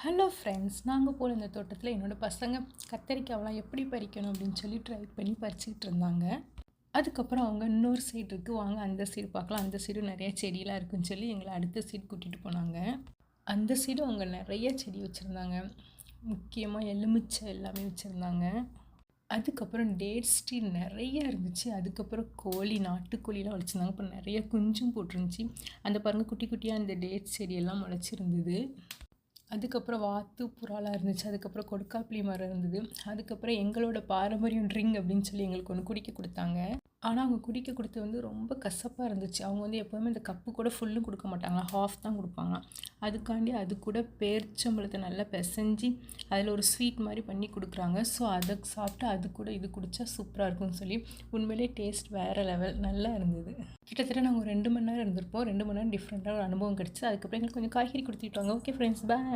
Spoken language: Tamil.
ஹலோ ஃப்ரெண்ட்ஸ், நாங்கள் போன இந்த தோட்டத்தில் என்னோடய பசங்க கத்தரிக்காவெலாம் எப்படி பறிக்கணும் அப்படின்னு சொல்லி ட்ரை பண்ணி பறிச்சுக்கிட்டு இருந்தாங்க. அதுக்கப்புறம் அவங்க இன்னொரு சைடு இருக்குது, வாங்க அந்த சைடு பார்க்கலாம், அந்த சைடும் நிறைய செடியெலாம் இருக்குன்னு சொல்லி எங்களை அடுத்த சைடு கூட்டிகிட்டு போனாங்க. அந்த சைடும் அவங்க நிறைய செடி வச்சுருந்தாங்க, முக்கியமாக எலுமிச்சை எல்லாமே வச்சுருந்தாங்க. அதுக்கப்புறம் டேட்ஸ் ட்ரீ நிறைய இருந்துச்சு. அதுக்கப்புறம் கோழி, நாட்டுக்கோழிலாம் வச்சுருந்தாங்க. அப்புறம் நிறைய குஞ்சும் போட்டிருந்துச்சி. அந்த பாருங்கள், குட்டி குட்டியாக அந்த டேட்ஸ் செடியெல்லாம் முளைச்சிருந்தது. அதுக்கப்புறம் வாத்து புறாலாம் இருந்துச்சு. அதுக்கப்புறம் கொடுக்காப்புளி மரம் இருந்தது. அதுக்கப்புறம் எங்களோட பாரம்பரியம் ட்ரிங்க் அப்படின்னு சொல்லி எங்களுக்கு ஒன்று குடிக்க கொடுத்தாங்க. ஆனால் அவங்க குடிக்க கொடுத்தது வந்து ரொம்ப கசப்பாக இருந்துச்சு. அவங்க வந்து எப்போதுமே இந்த கப்பு கூட ஃபுல்லும் கொடுக்க மாட்டாங்களா, ஹாஃப் தான் கொடுப்பாங்க. அதுக்காண்டி அது கூட பேரிச்சம்பழத்தை நல்லா பிசைஞ்சி அதில் ஒரு ஸ்வீட் மாதிரி பண்ணி கொடுக்குறாங்க. ஸோ அதை சாப்பிட்டு அது கூட இது குடித்தா சூப்பராக இருக்கும்னு சொல்லி உண்மையிலே டேஸ்ட் வேறு லெவல் நல்லா இருந்தது. கிட்டத்தட்ட நாங்கள் ஒரு 2 மணி நேரம் இருந்திருப்போம். 2 மணி நேரம் டிஃப்ரெண்ட்டாக ஒரு அனுபவம் கிடச்சி. அதுக்கப்புறம் எங்களுக்கு கொஞ்சம் காய்கறி கொடுத்துட்டாங்க. ஓகே ஃப்ரெண்ட்ஸ், பாய்.